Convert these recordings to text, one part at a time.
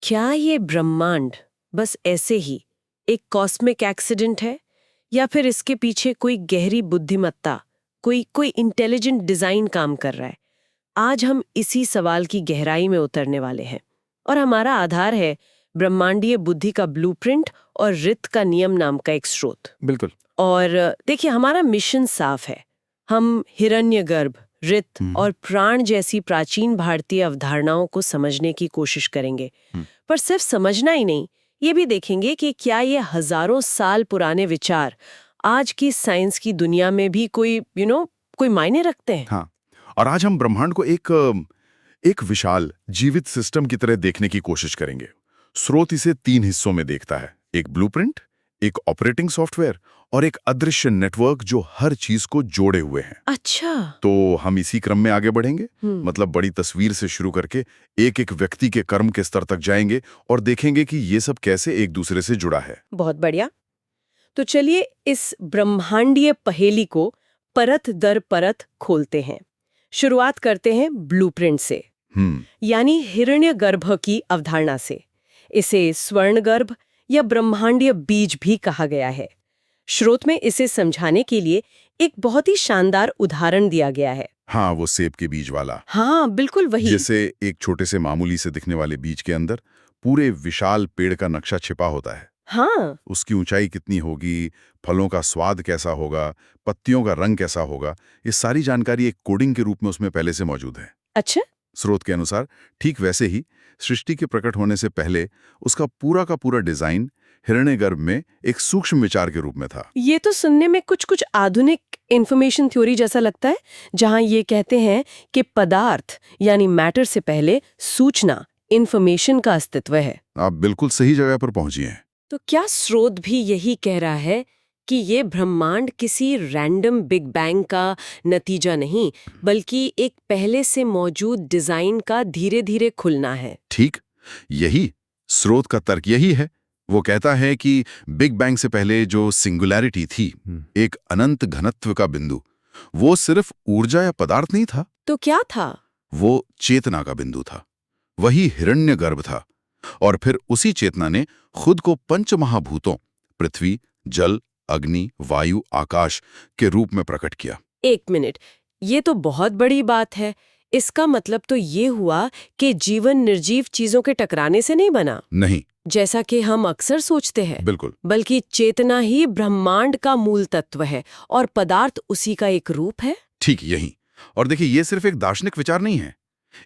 क्या ये ब्रह्मांड बस ऐसे ही एक कॉस्मिक एक्सीडेंट है या फिर इसके पीछे कोई गहरी बुद्धिमत्ता, कोई कोई इंटेलिजेंट डिजाइन काम कर रहा है? आज हम इसी सवाल की गहराई में उतरने वाले हैं और हमारा आधार है ब्रह्मांडीय बुद्धि का ब्लूप्रिंट और रित का नियम नाम का एक स्रोत। बिल्कुल। और देखिए, हमारा मिशन साफ है। हम हिरण्यगर्भ, रित और प्राण जैसी प्राचीन भारतीय अवधारणाओं को समझने की कोशिश करेंगे। पर सिर्फ समझना ही नहीं, ये भी देखेंगे कि क्या ये हजारों साल पुराने विचार आज की साइंस की दुनिया में भी कोई कोई मायने रखते हैं। हाँ, और आज हम ब्रह्मांड को एक विशाल जीवित सिस्टम की तरह देखने की कोशिश करेंगे। स्रोत इसे 3 हिस्सों में देखता है, एक ब्लूप्रिंट, एक ऑपरेटिंग सॉफ्टवेयर और एक अदृश्य नेटवर्क जो हर चीज को जोड़े हुए हैं। अच्छा। तो हम इसी क्रम में आगे बढ़ेंगे, मतलब बड़ी तस्वीर से शुरू करके एक एक व्यक्ति के कर्म के स्तर तक जाएंगे और देखेंगे कि ये सब कैसे एक दूसरे से जुड़ा है। बहुत बढ़िया। तो चलिए इस ब्रह्मांडीय पहेली को परत दर परत खोलते हैं। शुरुआत करते हैं ब्लूप्रिंट से, यानी हिरण्यगर्भ की अवधारणा से। इसे स्वर्णगर्भ या ब्रह्मांडीय बीज भी कहा गया है। स्रोत में इसे समझाने के लिए एक बहुत ही शानदार उदाहरण दिया गया है। हाँ, वो सेब के बीज वाला। हाँ, बिल्कुल वही। जैसे एक छोटे से मामूली से दिखने वाले बीज के अंदर पूरे विशाल पेड़ का नक्शा छिपा होता है। हाँ। उसकी ऊंचाई कितनी होगी, फलों का स्वाद कैसा होगा, पत्तियों का रंग कैसा होगा, ये सारी जानकारी एक कोडिंग के रूप में उसमें पहले से मौजूद है। अच्छा। स्रोत के अनुसार ठीक वैसे ही सृष्टि के प्रकट होने से पहले उसका पूरा का पूरा डिजाइन हिरण्यगर्भ में एक सूक्ष्म विचार के रूप में था। ये तो सुनने में कुछ कुछ आधुनिक इंफॉर्मेशन थ्योरी जैसा लगता है, जहां ये कहते हैं कि पदार्थ यानी मैटर से पहले सूचना, इंफॉर्मेशन का अस्तित्व है। आप बिल्कुल सही जगह पर पहुंची हैं। तो क्या स्रोत भी यही कह रहा है कि ये ब्रह्मांड किसी रैंडम बिग बैंग का नतीजा नहीं, बल्कि एक पहले से मौजूद डिजाइन का धीरे धीरे खुलना है? ठीक यही स्रोत का तर्क यही है। वो कहता है कि बिग बैंग से पहले जो सिंगुलैरिटी थी, एक अनंत घनत्व का बिंदु, वो सिर्फ ऊर्जा या पदार्थ नहीं था। तो क्या था? वो चेतना का बिंदु था। वही हिरण्यगर्भ था। और फिर उसी चेतना ने खुद को पंचमहाभूतों पृथ्वी, जल, अग्नि, वायु, आकाश के रूप में प्रकट किया। एक मिनट, ये तो बहुत बड़ी बात है। इसका मतलब तो ये हुआ कि जीवन निर्जीव चीजों के टकराने से नहीं बना, नहीं, जैसा कि हम अक्सर सोचते हैं। बिल्कुल। बल्कि चेतना ही ब्रह्मांड का मूल तत्व है और पदार्थ उसी का एक रूप है। ठीक यही। और देखिए, ये सिर्फ एक दार्शनिक विचार नहीं है,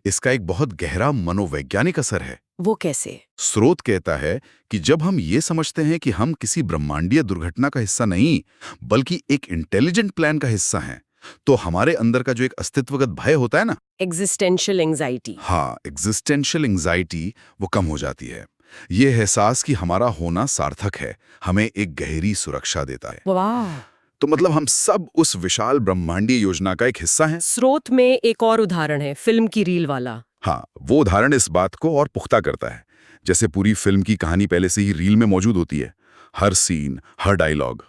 इसका एक बहुत गहरा मनोवैज्ञानिक असर है। वो कैसे? स्रोत कहता है कि जब हम ये समझते हैं कि हम किसी ब्रह्मांडीय दुर्घटना का हिस्सा नहीं, बल्कि एक इंटेलिजेंट प्लान का हिस्सा हैं, तो हमारे अंदर का जो एक अस्तित्वगत भय होता है ना, एग्जिस्टेंशियल एंजाइटी। हाँ, एग्जिस्टेंशियल एंजाइटी, वो कम हो जाती है। ये एहसास कि हमारा होना सार्थक है, हमें एक गहरी सुरक्षा देता है। वाह। तो मतलब हम सब उस विशाल ब्रह्मांडीय योजना का एक हिस्सा हैं। स्रोत में एक और उदाहरण है, फिल्म की रील वाला। हाँ, वो उदाहरण इस बात को और पुख्ता करता है। जैसे पूरी फिल्म की कहानी पहले से ही रील में मौजूद होती है, हर सीन, हर डायलॉग।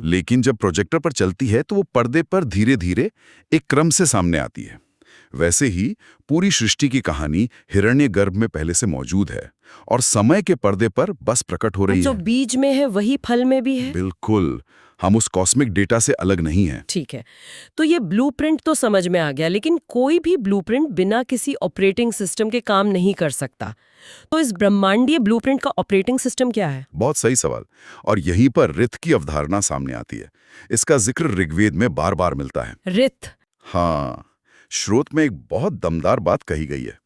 लेकिन जब प्रोजेक्टर पर चलती है तो वो पर्दे पर धीरे धीरे एक क्रम से सामने आती है। वैसे ही पूरी सृष्टि की कहानी हिरण्यगर्भ में पहले से मौजूद है और समय के पर्दे पर बस प्रकट हो रही है। जो बीज में है वही फल में भी है। बिल्कुल, हम उस कॉस्मिक डेटा से अलग नहीं हैं। ठीक है, तो ये ब्लूप्रिंट तो समझ में आ गया, लेकिन कोई भी ब्लूप्रिंट बिना किसी ऑपरेटिंग सिस्टम के काम नहीं कर सकता। तो इस ब्रह्मांडीय ब्लूप्रिंट का ऑपरेटिंग सिस्टम क्या है? बहुत सही सवाल। और यहीं पर रित की अवधारणा सामने आती है। इसका जिक्र ऋग्वेद में बार बार मिलता है। रित? हाँ, स्रोत में एक बहुत दमदार बात कही गई है।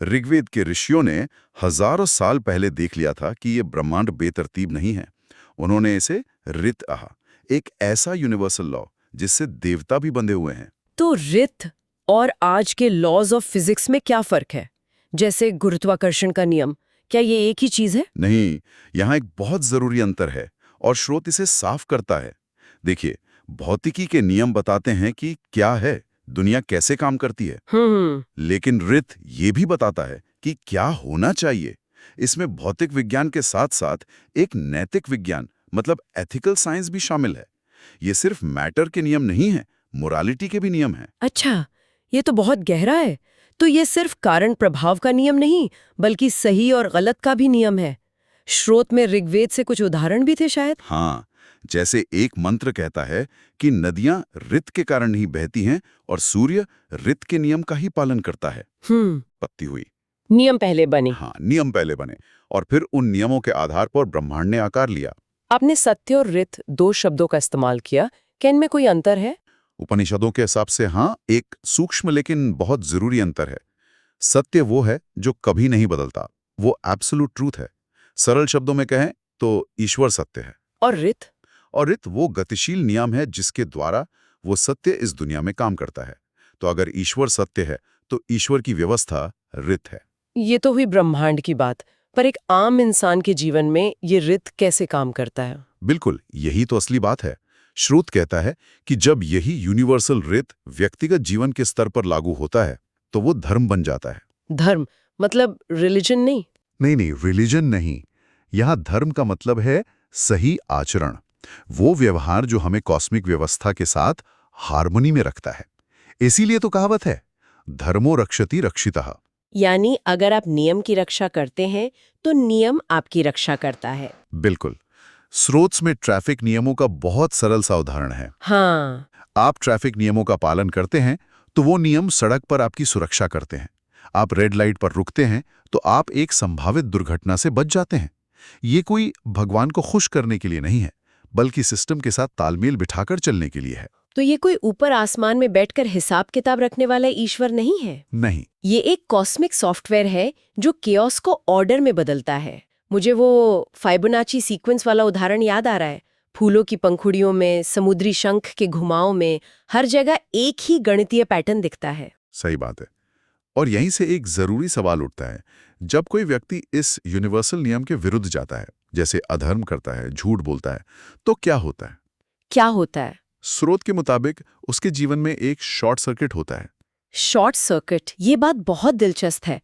ऋग्वेद के ऋषियों ने हजारों साल पहले देख लिया था कि ये ब्रह्मांड बेतरतीब नहीं है। उन्होंने इसे रित कहा, एक ऐसा यूनिवर्सल लॉ जिससे देवता भी बंधे हुए हैं। तो रित और आज के लॉज ऑफ फिजिक्स में क्या फर्क है? जैसे गुरुत्वाकर्षण का नियम, क्या ये एक ही चीज है? नहीं, यहाँ एक बहुत जरूरी अंतर है और स्रोत इसे साफ करता है। देखिए, भौतिकी के नियम बताते हैं कि क्या है, दुनिया कैसे काम करती है। लेकिन रित ये भी बताता है कि क्या होना चाहिए। इसमें भौतिक विज्ञान के साथ साथ एक नैतिक विज्ञान, मतलब एथिकल साइंस भी शामिल है। ये सिर्फ मैटर के नियम नहीं है, मोरालिटी के भी नियम हैं। अच्छा, ये तो बहुत गहरा है। तो ये सिर्फ कारण प्रभाव का नियम नहीं, बल्कि सही और गलत का भी नियम है। श्रोत में ऋग्वेद से कुछ उदाहरण भी थे शायद। हाँ, जैसे एक मंत्र कहता है कि नदियां ऋत के कारण ही बहती हैं और सूर्य ऋत के नियम का ही पालन करता है। पत्ती हुई। नियम पहले बने। हाँ, नियम पहले बने और फिर उन नियमों के आधार पर ब्रह्मांड ने आकार लिया। आपने सत्य और ऋत 2 शब्दों का इस्तेमाल किया, क्या इनमें कोई अंतर है? उपनिषदों के हिसाब से हाँ, एक सूक्ष्म लेकिन बहुत जरूरी अंतर है। सत्य वो है जो कभी नहीं बदलता, वो एब्सोल्यूट ट्रूथ है। सरल शब्दों में कहें तो ईश्वर सत्य है। और ऋत? और ऋत वो गतिशील नियम है जिसके द्वारा वो सत्य इस दुनिया में काम करता है। तो अगर ईश्वर सत्य है तो ईश्वर की व्यवस्था ऋत है। ये तो हुई ब्रह्मांड की बात, पर एक आम इंसान के जीवन में ये ऋत कैसे काम करता है? बिल्कुल, यही तो असली बात है। श्रुत कहता है कि जब यही यूनिवर्सल ऋत व्यक्तिगत जीवन के स्तर पर लागू होता है तो वो धर्म बन जाता है। धर्म मतलब रिलीजन नहीं? नहीं, रिलीजन नहीं। यहाँ धर्म का मतलब है सही आचरण, वो व्यवहार जो हमें कॉस्मिक व्यवस्था के साथ हार्मनी में रखता है। इसीलिए तो कहावत है, धर्मो रक्षति रक्षितः। यानी अगर आप नियम की रक्षा करते हैं तो नियम आपकी रक्षा करता है। बिल्कुल। स्रोत में ट्रैफिक नियमों का बहुत सरल सा उदाहरण है। हाँ। आप ट्रैफिक नियमों का पालन करते हैं तो वो नियम सड़क पर आपकी सुरक्षा करते हैं। आप रेड लाइट पर रुकते हैं तो आप एक संभावित दुर्घटना से बच जाते हैं। ये कोई भगवान को खुश करने के लिए नहीं है, बल्कि सिस्टम के साथ तालमेल बिठाकर चलने के लिए है। तो ये कोई ऊपर आसमान में बैठकर हिसाब किताब रखने वाला ईश्वर नहीं है? नहीं, ये एक कॉस्मिक सॉफ्टवेयर है जो केओस को ऑर्डर में बदलता है। मुझे वो फाइबोनाची सीक्वेंस वाला उदाहरण याद आ रहा है। फूलों की पंखुड़ियों में, समुद्री शंख के घुमाव में, हर जगह एक ही गणितीय पैटर्न दिखता है। सही बात है। और यहीं से एक जरूरी सवाल उठता है, जब कोई व्यक्ति इस यूनिवर्सल नियम के विरुद्ध जाता है, जैसे अधर्म करता है, झूठ बोलता है, तो क्या होता है? क्या होता है? स्रोत के मुताबिक उसके जीवन में एक शॉर्ट सर्किट होता है। शॉर्ट सर्किट, ये बात बहुत दिलचस्प है।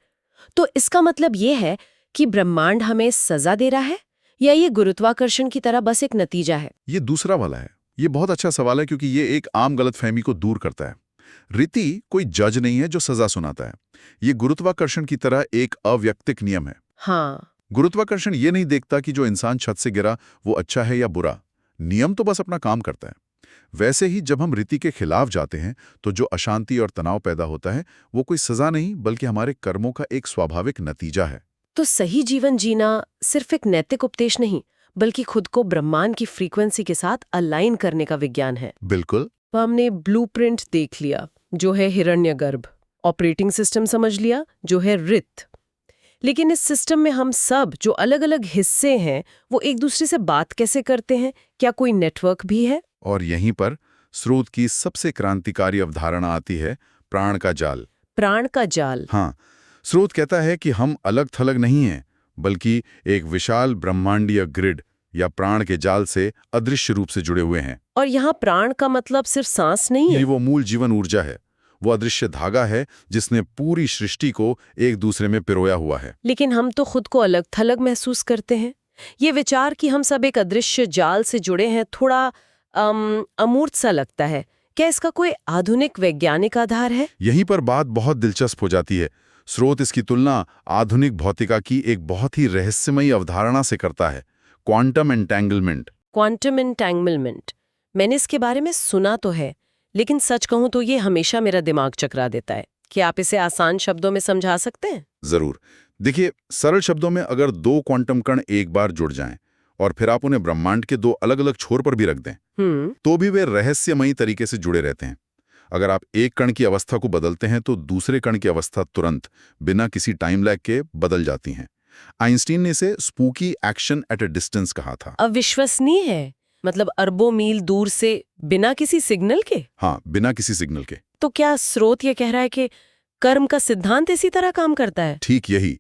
तो इसका मतलब ये है कि ब्रह्मांड हमें सजा दे रहा है या ये गुरुत्वाकर्षण की तरह बस एक नतीजा है? ये दूसरा वाला है। ये बहुत अच्छा सवाल है क्योंकि ये एक आम गलतफहमी को दूर करता है। रीति कोई जज नहीं है जो सजा सुनाता है। ये गुरुत्वाकर्षण की तरह एक अव्यक्तिक नियम है। हाँ। गुरुत्वाकर्षण ये नहीं देखता कि जो इंसान छत से गिरा वो अच्छा है या बुरा। नियम तो बस अपना काम करता है। वैसे ही जब हम रीति के खिलाफ जाते हैं तो जो अशांति और तनाव पैदा होता है वो कोई सजा नहीं बल्कि हमारे कर्मों का एक स्वाभाविक नतीजा है। तो सही जीवन जीना सिर्फ एक नैतिक उपदेश नहीं, बल्कि खुद को ब्रह्मांड की फ्रीक्वेंसी के साथ अलाइन करने का विज्ञान है। बिल्कुल। तो हमने ब्लूप्रिंट देख लिया जो है हिरण्यगर्भ, ऑपरेटिंग सिस्टम समझ लिया जो है ऋत। लेकिन इस सिस्टम में हम सब जो अलग अलग हिस्से हैं वो एक दूसरे से बात कैसे करते हैं? क्या कोई नेटवर्क भी है? और यहीं पर स्रोत की सबसे क्रांतिकारी अवधारणा आती है, प्राण का जाल। प्राण का जाल? हाँ, स्रोत कहता है कि हम अलग थलग नहीं हैं, बल्कि एक विशाल ब्रह्मांडीय ग्रिड या प्राण के जाल से अदृश्य रूप से जुड़े हुए हैं। और यहाँ प्राण का मतलब सिर्फ सांस नहीं है? ये वो मूल जीवन ऊर्जा है, वो अदृश्य धागा है जिसने पूरी सृष्टि को एक दूसरे में पिरोया हुआ है। लेकिन हम तो खुद को अलग थलग महसूस करते हैं। ये विचार कि हम सब एक अदृश्य जाल से जुड़े हैं थोड़ा अमूर्त सा लगता है। क्या इसका कोई आधुनिक वैज्ञानिक आधार है? यहीं पर बात बहुत दिलचस्प हो जाती है। स्रोत इसकी तुलना आधुनिक भौतिका की एक बहुत ही रहस्यमयी अवधारणा से करता है, क्वांटम एंटेंगलमेंट। क्वांटम एंटेंगलमेंट, मैंने इसके बारे में सुना तो है, लेकिन सच कहूं तो ये हमेशा मेरा दिमाग चकरा देता है। क्या आप इसे आसान शब्दों में समझा सकते हैं? जरूर। देखिए, सरल शब्दों में अगर 2 क्वांटम कण एक बार जुड़ जाएं और फिर आप उन्हें ब्रह्मांड के 2 अलग-अलग छोर पर भी रख दें, तो भी वे रहस्यमयी तरीके से जुड़े रहते हैं। अगर आप एक कण की अवस्था को बदलते हैं तो दूसरे कण की अवस्था तुरंत, बिना किसी टाइम लैग के बदल जाती हैं। आइंस्टीन ने इसे spooky action at a distance कहा था। अविश्वसनीय है, मतलब अरबों मील दूर से बिना किसी सिग्नल के? हाँ, बिना किसी सिग्नल के। तो क्या स्रोत ये कह रहा है कि कर्म का सिद्धांत इसी तरह काम करता है? ठीक यही।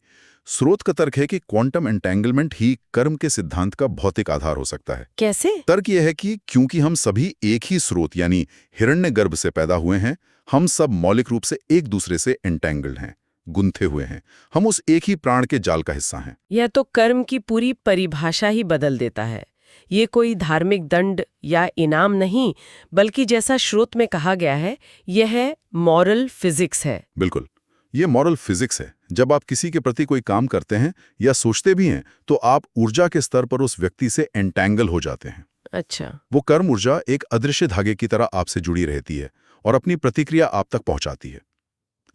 स्रोत का तर्क है कि क्वांटम एंटेंगलमेंट ही कर्म के सिद्धांत का भौतिक आधार हो सकता है। कैसे? तर्क यह है कि क्योंकि हम सभी एक ही स्रोत यानी हिरण्यगर्भ से पैदा हुए हैं, हम सब मौलिक रूप से एक दूसरे से एंटेंगल्ड हैं, गुंथे हुए हैं। हम उस एक ही प्राण के जाल का हिस्सा हैं। यह तो कर्म की पूरी परिभाषा ही बदल देता है। ये कोई धार्मिक दंड या इनाम नहीं, बल्कि जैसा श्रोत में कहा गया है, यह मॉरल फिजिक्स है। बिल्कुल। ये मॉरल फिजिक्स है। जब आप किसी के प्रति कोई काम करते हैं या सोचते भी हैं तो आप ऊर्जा के स्तर पर उस व्यक्ति से एंटैंगल हो जाते हैं। अच्छा। वो कर्म ऊर्जा एक अदृश्य धागे की तरह आपसे जुड़ी रहती है और अपनी प्रतिक्रिया आप तक पहुंचाती है।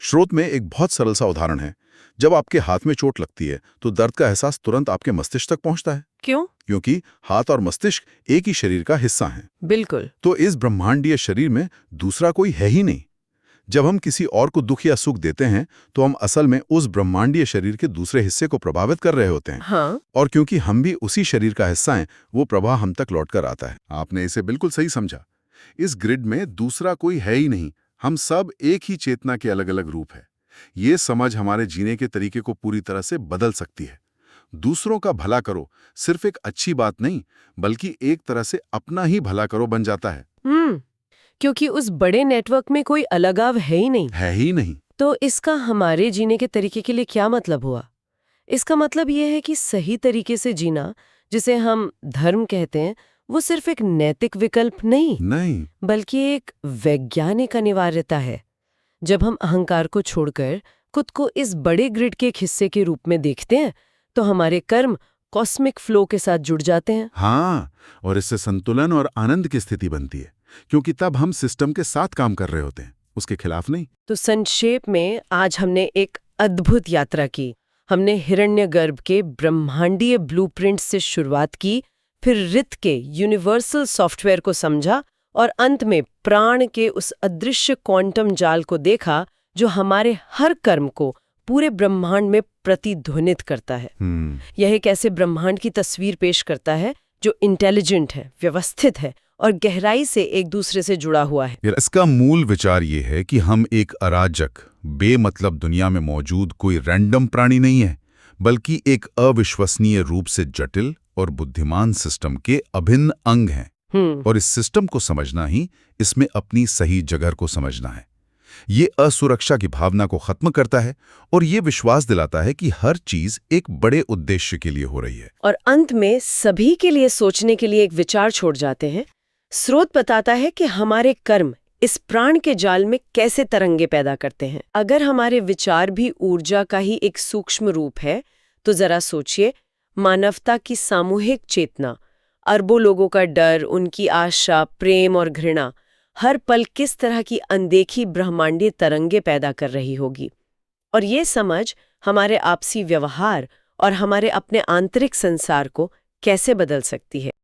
स्रोत में एक बहुत सरल सा उदाहरण है। जब आपके हाथ में चोट लगती है तो दर्द का एहसास तुरंत आपके मस्तिष्क तक पहुंचता है। क्यों? क्योंकि हाथ और मस्तिष्क एक ही शरीर का हिस्सा हैं। बिल्कुल। तो इस ब्रह्मांडीय शरीर में दूसरा कोई है ही नहीं। जब हम किसी और को दुख या सुख देते हैं तो हम असल में उस ब्रह्मांडीय शरीर के दूसरे हिस्से को प्रभावित कर रहे होते हैं। हाँ। और क्योंकि हम भी उसी शरीर का हिस्सा हैं, वो प्रभाव हम तक लौटकर आता है। आपने इसे बिल्कुल सही समझा। इस ग्रिड में दूसरा कोई है ही नहीं। हम सब एक ही चेतना के अलग अलग रूप है। ये समझ हमारे जीने के तरीके को पूरी तरह से बदल सकती है। दूसरों का भला करो सिर्फ एक अच्छी बात नहीं, बल्कि एक तरह से अपना ही भला करो बन जाता है। क्योंकि उस बड़े नेटवर्क में कोई अलगाव है ही नहीं। है ही नहीं। तो इसका हमारे जीने के तरीके के लिए क्या मतलब हुआ? इसका मतलब ये है कि सही तरीके से जीना, जिसे हम धर्म कहते हैं, वो सिर्फ एक नैतिक विकल्प नहीं, बल्कि एक वैज्ञानिक अनिवार्यता है। जब हम अहंकार को छोड़कर खुद को इस बड़े ग्रिड के एक हिस्से के रूप में देखते हैं तो हमारे कर्म कॉस्मिक फ्लो के साथ जुड़ जाते हैं। हाँ, और इससे संतुलन और आनंद की स्थिति बनती है, क्योंकि तब हम सिस्टम के साथ काम कर रहे होते हैं, उसके खिलाफ नहीं। तो संक्षेप में आज हमने एक अद्भुत यात्रा की। हमने हिरण्यगर्भ के ब्रह्मांडीय ब्लूप्रिंट से शुरुआत की, फिर रित के यूनिवर्सल सॉफ्टवेयर को समझा और अंत में प्राण के उस अदृश्य क्वांटम जाल को देखा जो हमारे हर कर्म को पूरे ब्रह्मांड में प्रतिध्वनित करता है। यह एक ऐसे ब्रह्मांड की तस्वीर पेश करता है जो इंटेलिजेंट है, व्यवस्थित है और गहराई से एक दूसरे से जुड़ा हुआ है। इसका मूल विचार ये है कि हम एक अराजक, बेमतलब दुनिया में मौजूद कोई रैंडम प्राणी नहीं है, बल्कि एक अविश्वसनीय रूप से जटिल और बुद्धिमान सिस्टम के अभिन्न अंग हैं। और इस सिस्टम को समझना ही इसमें अपनी सही जगह को समझना है। ये असुरक्षा की भावना को खत्म करता है और ये विश्वास दिलाता है कि हर चीज एक बड़े उद्देश्य के लिए हो रही है। और अंत में सभी के लिए सोचने के लिए एक विचार छोड़ जाते हैं। स्रोत बताता है कि हमारे कर्म इस प्राण के जाल में कैसे तरंगे पैदा करते हैं। अगर हमारे विचार भी ऊर्जा का ही एक सूक्ष्म रूप है तो जरा सोचिए, मानवता की सामूहिक चेतना, अरबों लोगों का डर, उनकी आशा, प्रेम और घृणा हर पल किस तरह की अनदेखी ब्रह्मांडीय तरंगे पैदा कर रही होगी। और ये समझ हमारे आपसी व्यवहार और हमारे अपने आंतरिक संसार को कैसे बदल सकती है।